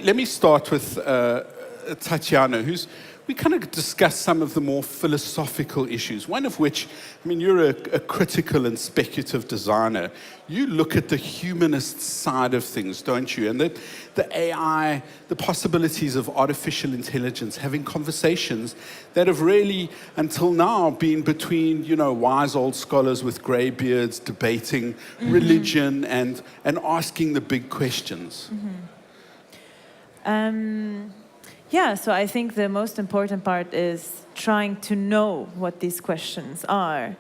Let me start with Tatiana, we kind of discuss some of the more philosophical issues, one of which, I mean, you're a critical and speculative designer. You look at the humanist side of things, don't you? And the AI, the possibilities of artificial intelligence, having conversations that have really, until now, been between, wise old scholars with grey beards debating religion and asking the big questions. Yeah, so I think the most important part is trying to know what these questions are.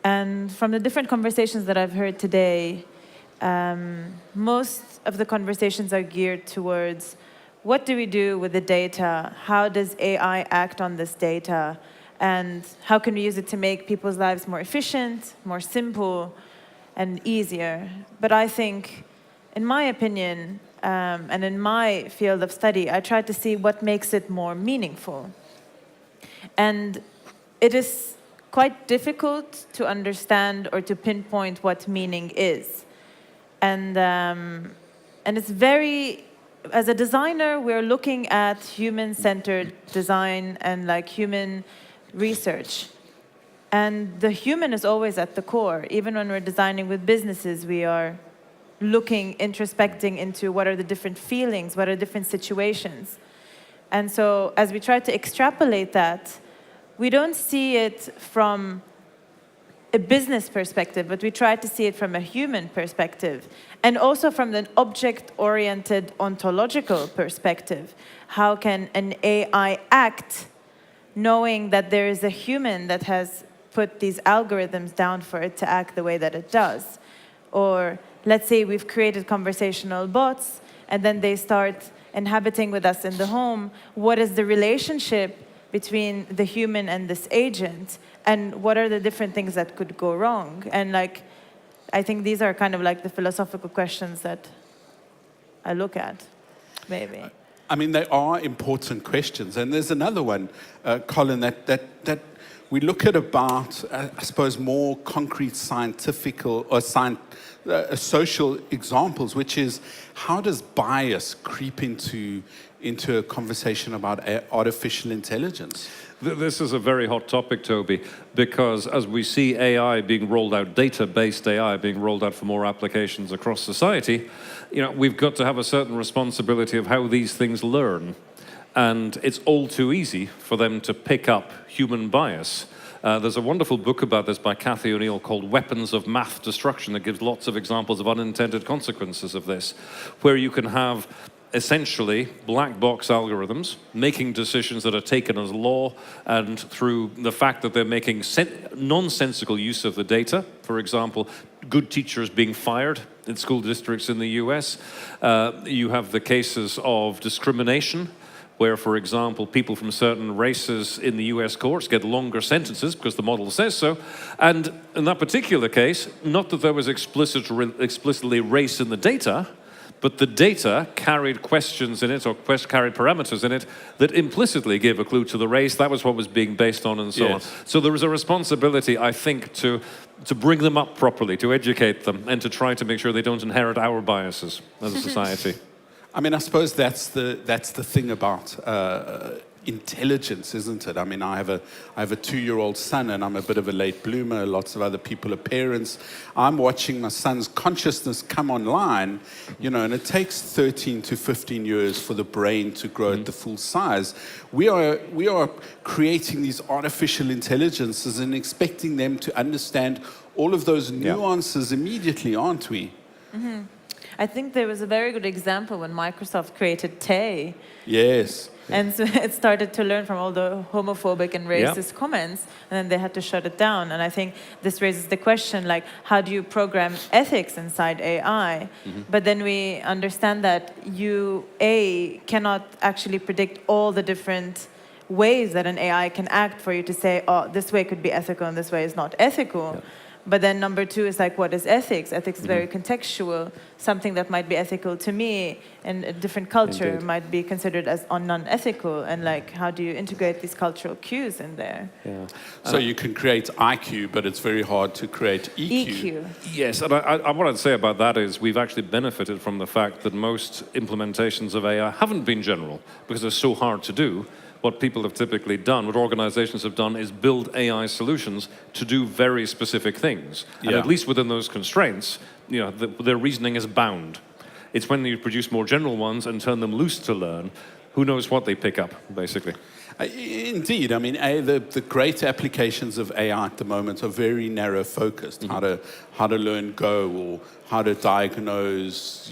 And from the different conversations that I've heard today, most of the conversations are geared towards what do we do with the data? How does AI act on this data? And how can we use it to make people's lives more efficient, more simple, and easier? But I think, in my opinion, and in my field of study, I try to see what makes it more meaningful. And it is quite difficult to understand or to pinpoint what meaning is. And it's very, as a designer, we're looking at human-centered design and like human research. And the human is always at the core. Even when we're designing with businesses, we are looking, introspecting into what are the different feelings, what are different situations. And so as we try to extrapolate that, we don't see it from a business perspective, but we try to see it from a human perspective, and also from an object-oriented ontological perspective. How can an AI act knowing that there is a human that has put these algorithms down for it to act the way that it does? Or let's say we've created conversational bots, and then they start inhabiting with us in the home. What is the relationship between the human and this agent? And what are the different things that could go wrong? And I think these are kind of like the philosophical questions that I look at, maybe. I mean, they are important questions. And there's another one, Colin, that we look at about, I suppose, more concrete scientific or social examples, which is how does bias creep into a conversation about artificial intelligence? This is a very hot topic, Toby, because as we see AI being rolled out, data-based AI being rolled out for more applications across society, we've got to have a certain responsibility of how these things learn. And it's all too easy for them to pick up human bias. There's a wonderful book about this by Cathy O'Neill called Weapons of Math Destruction that gives lots of examples of unintended consequences of this, where you can have essentially black box algorithms making decisions that are taken as law, and through the fact that they're making nonsensical use of the data. For example, good teachers being fired in school districts in the US. You have the cases of discrimination, where, for example, people from certain races in the US courts get longer sentences because the model says so. And in that particular case, not that there was explicitly race in the data, but the data carried questions in it, or carried parameters in it, that implicitly gave a clue to the race. That was what was being based on, and so on. So there is a responsibility, I think, to bring them up properly, to educate them, and to try to make sure they don't inherit our biases as a society. I mean, I suppose that's the thing about intelligence, isn't it? I mean, I have a 2-year-old son, and I'm a bit of a late bloomer. Lots of other people are parents. I'm watching my son's consciousness come online, and it takes 13 to 15 years for the brain to grow at the full size. We are creating these artificial intelligences and expecting them to understand all of those nuances immediately, aren't we? Mm-hmm. I think there was a very good example when Microsoft created Tay. Yes. And so it started to learn from all the homophobic and racist comments, and then they had to shut it down. And I think this raises the question, like, how do you program ethics inside AI? But then we understand that you, cannot actually predict all the different ways that an AI can act for you to say, oh, this way could be ethical and this way is not ethical. But then number two is like, what is ethics? Ethics is very contextual. Something that might be ethical to me in a different culture Indeed. might be considered as non-ethical. And like, how do you integrate these cultural cues in there? Yeah. So you can create IQ, but it's very hard to create EQ. EQ. Yes, and what I'd say about that is we've actually benefited from the fact that most implementations of AI haven't been general because they're so hard to do. What people have typically done, what organizations have done, is build AI solutions to do very specific things. And Yeah. at least within those constraints, their reasoning is bound. It's when you produce more general ones and turn them loose to learn, who knows what they pick up, basically. Indeed, I mean, the great applications of AI at the moment are very narrow focused. How to learn Go, or how to diagnose,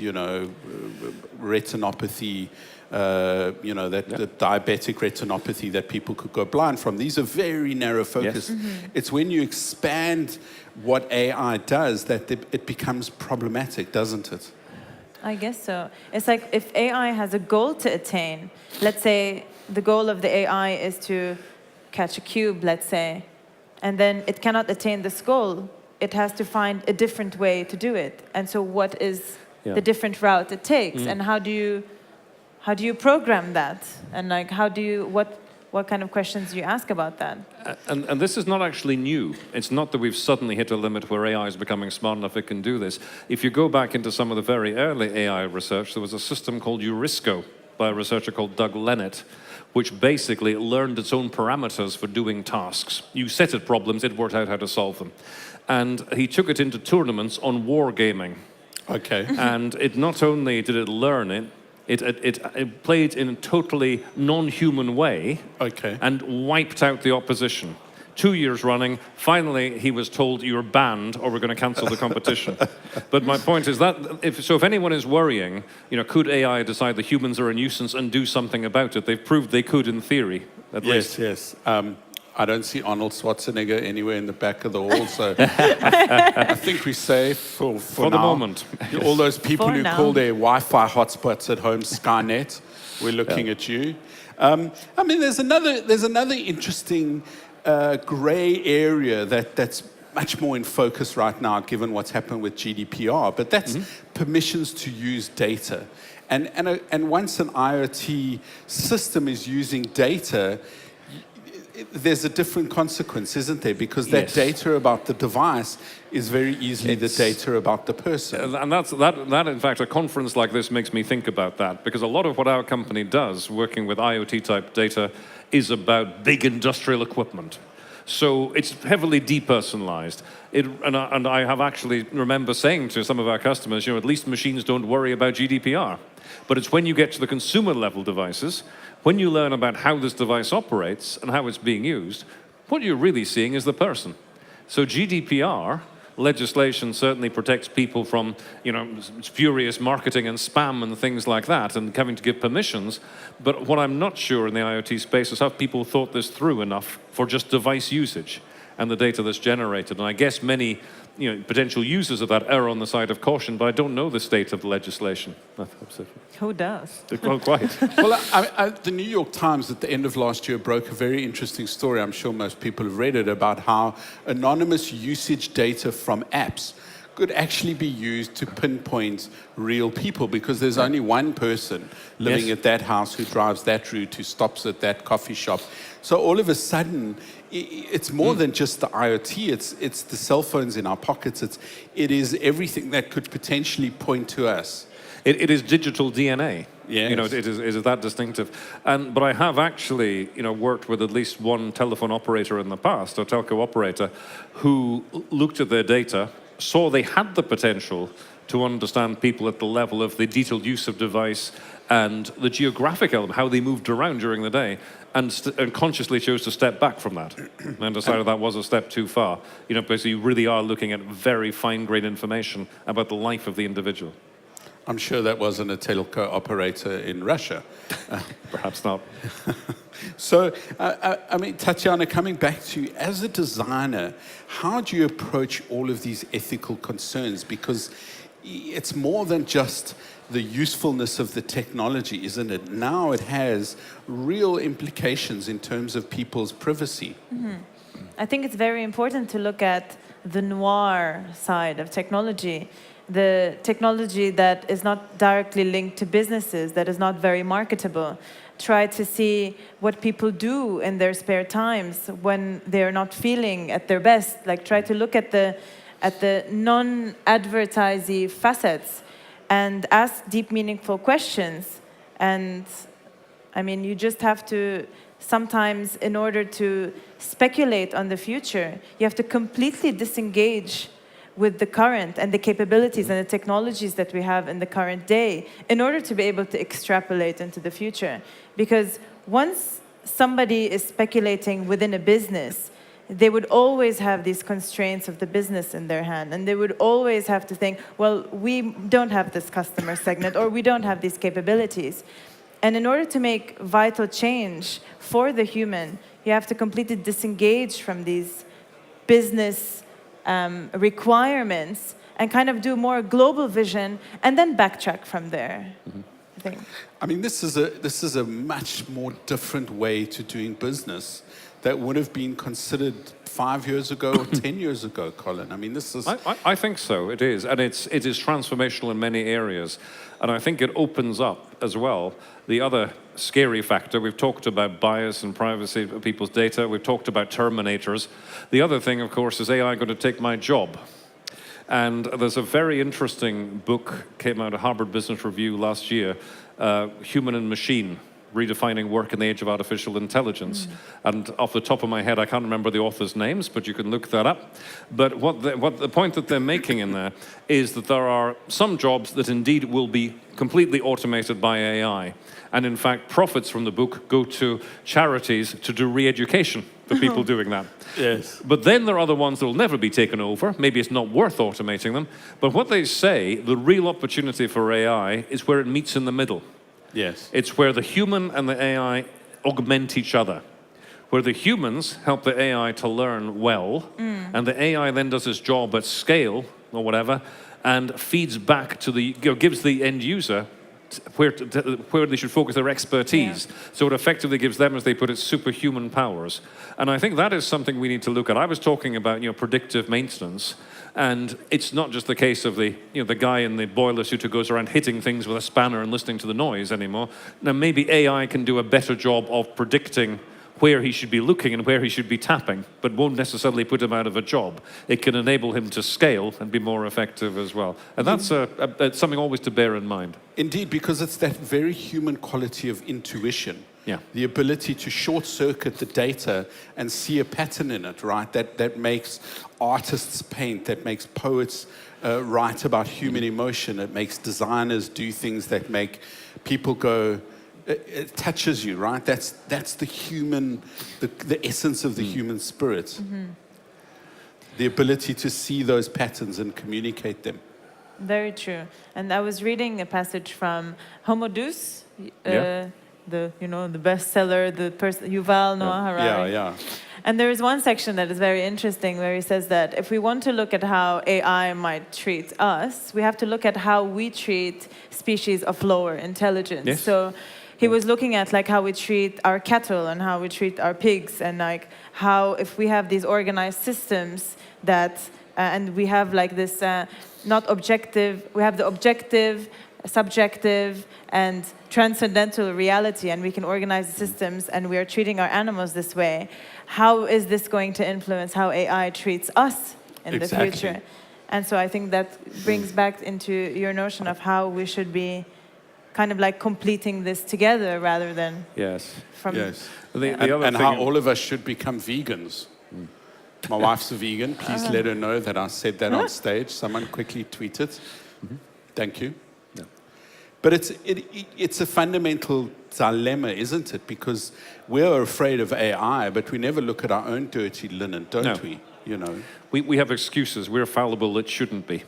retinopathy. The diabetic retinopathy that people could go blind from. These are very narrow focus. Yes. It's when you expand what AI does that it becomes problematic, doesn't it? I guess so. It's like if AI has a goal to attain, let's say the goal of the AI is to catch a cube, let's say, and then it cannot attain this goal, it has to find a different way to do it. And so what is the different route it takes? And how do you program that? And like, what kind of questions do you ask about that? And this is not actually new. It's not that we've suddenly hit a limit where AI is becoming smart enough it can do this. If you go back into some of the very early AI research, there was a system called Eurisco by a researcher called Doug Lennett, which basically learned its own parameters for doing tasks. You set it problems, it worked out how to solve them. And he took it into tournaments on wargaming. Okay. And it not only did it learn it, it played in a totally non-human way and wiped out the opposition. 2 years running, finally he was told, you're banned or we're going to cancel the competition. But my point is that, if anyone is worrying, could AI decide that humans are a nuisance and do something about it? They've proved they could in theory, at least. Yes. I don't see Arnold Schwarzenegger anywhere in the back of the hall, so I think we're safe for the now. moment. All those people For who now. call their Wi-Fi hotspots at home Skynet, we're looking at you. I mean, there's another interesting grey area that's much more in focus right now, given what's happened with GDPR. But that's permissions to use data. And once an IoT system is using data, there's a different consequence, isn't there? Because that data about the device is very easily the data about the person. And that, in fact, a conference like this makes me think about that, because a lot of what our company does, working with IoT-type data, is about big industrial equipment. So it's heavily depersonalized. And I have actually remember saying to some of our customers, at least machines don't worry about GDPR. But it's when you get to the consumer level devices, when you learn about how this device operates and how it's being used, what you're really seeing is the person. So GDPR legislation certainly protects people from, spurious marketing and spam and things like that, and having to give permissions. But what I'm not sure in the IoT space is have people thought this through enough for just device usage and the data that's generated. And I guess many potential users of that err on the side of caution, but I don't know the state of the legislation. Who does? Well, quite. Well, the New York Times at the end of last year broke a very interesting story. I'm sure most people have read it, about how anonymous usage data from apps could actually be used to pinpoint real people, because there's only one person living at that house who drives that route, who stops at that coffee shop. So all of a sudden, it's more than just the IoT. It's the cell phones in our pockets. It is everything that could potentially point to us. It is digital DNA. Yes. It is that distinctive. But I have actually, worked with at least one telephone operator in the past, or telco operator, who looked at their data, saw they had the potential to understand people at the level of the detailed use of device and the geographic element, how they moved around during the day, and consciously chose to step back from that and decided that was a step too far. Because you really are looking at very fine-grained information about the life of the individual. I'm sure that wasn't a telco operator in Russia. Perhaps not. So, Tatiana, coming back to you, as a designer, how do you approach all of these ethical concerns? Because it's more than just the usefulness of the technology, isn't it? Now it has real implications in terms of people's privacy. I think it's very important to look at the noir side of technology, the technology that is not directly linked to businesses, that is not very marketable. Try to see what people do in their spare times when they're not feeling at their best. Like, try to look at the non-advertising facets and ask deep, meaningful questions. And I mean, you just have to, sometimes in order to speculate on the future, you have to completely disengage with the current and the capabilities and the technologies that we have in the current day in order to be able to extrapolate into the future. Because once somebody is speculating within a business, they would always have these constraints of the business in their hand, and they would always have to think, well, we don't have this customer segment, or we don't have these capabilities. And in order to make vital change for the human, you have to completely disengage from these business requirements and kind of do more global vision and then backtrack from there. I think. I mean, this is a much more different way to doing business that would have been considered 5 years ago or 10 years ago, Colin. I mean, this is... I think so, it is. And it is transformational in many areas. And I think it opens up as well the other scary factor. We've talked about bias and privacy of people's data. We've talked about terminators. The other thing, of course, is AI going to take my job? And there's a very interesting book, came out of Harvard Business Review last year, Human and Machine, Redefining Work in the Age of Artificial Intelligence. And off the top of my head, I can't remember the authors' names, but you can look that up. But what the point that they're making in there is that there are some jobs that indeed will be completely automated by AI. And in fact, profits from the book go to charities to do re-education for people doing that. Yes. But then there are other ones that will never be taken over. Maybe it's not worth automating them. But what they say, the real opportunity for AI is where it meets in the middle. Yes. It's where the human and the AI augment each other, where the humans help the AI to learn well, and the AI then does its job at scale or whatever, and feeds back to the, gives the end user where they should focus their expertise. Yeah. So it effectively gives them, as they put it, superhuman powers. And I think that is something we need to look at. I was talking about, predictive maintenance. And it's not just the case of the guy in the boiler suit who goes around hitting things with a spanner and listening to the noise anymore. Now, maybe AI can do a better job of predicting where he should be looking and where he should be tapping, but won't necessarily put him out of a job. It can enable him to scale and be more effective as well. And that's something always to bear in mind. Indeed, because it's that very human quality of intuition. Yeah. The ability to short-circuit the data and see a pattern in it, right? That makes artists paint, that makes poets write about human emotion, it makes designers do things that make people go, it touches you, right? That's the human, the essence of the human spirit. The ability to see those patterns and communicate them. Very true. And I was reading a passage from Homo Deus, the bestseller, the person Yuval Noah Harari. Yeah. And there is one section that is very interesting where he says that if we want to look at how AI might treat us, we have to look at how we treat species of lower intelligence. Yes. So he was looking at like how we treat our cattle and how we treat our pigs, and like how if we have these organized systems that and we have like this not objective, we have the objective, subjective, and transcendental reality, and we can organize the systems, and we are treating our animals this way. How is this going to influence how AI treats us in the future? And so I think that brings back into your notion of how we should be kind of like completing this together rather than from... Yes. And how all of us should become vegans. My wife's a vegan. Please let her know that I said that on stage. Someone quickly tweet it. Thank you. Yeah. But it's a fundamental dilemma, isn't it? Because we're afraid of AI, but we never look at our own dirty linen, don't we? We have excuses. We're fallible. It shouldn't be,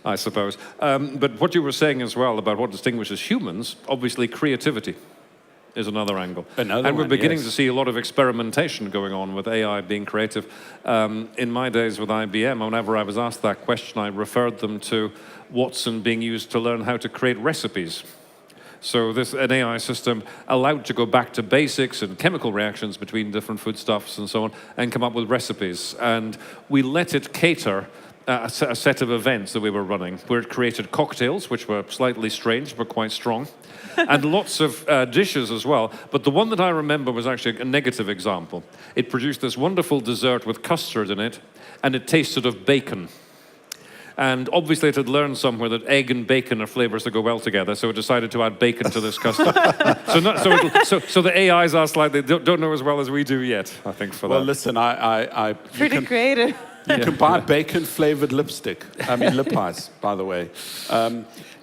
I suppose. But what you were saying as well about what distinguishes humans, obviously creativity is another angle. And we're beginning to see a lot of experimentation going on with AI being creative. In my days with IBM, whenever I was asked that question, I referred them to Watson being used to learn how to create recipes. So an AI system allowed to go back to basics and chemical reactions between different foodstuffs and so on, and come up with recipes. And we let it cater a set of events that we were running, where it created cocktails, which were slightly strange but quite strong, and lots of dishes as well. But the one that I remember was actually a negative example. It produced this wonderful dessert with custard in it, and it tasted of bacon. And obviously it had learned somewhere that egg and bacon are flavors that go well together, so it decided to add bacon to this custard. So the AIs are slightly, don't know as well as we do yet, I think, for that. Well, listen, Pretty creative. You can buy bacon-flavored lipstick. I mean, lip eyes, by the way.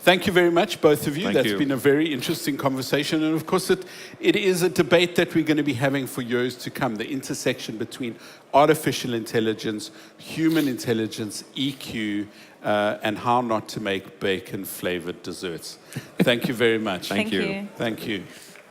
Thank you very much, both of you. Thank That's you. been a very interesting conversation. And of course, it is a debate that we're going to be having for years to come, the intersection between artificial intelligence, human intelligence, EQ, and how not to make bacon-flavored desserts. Thank you very much. Thank you. Thank you.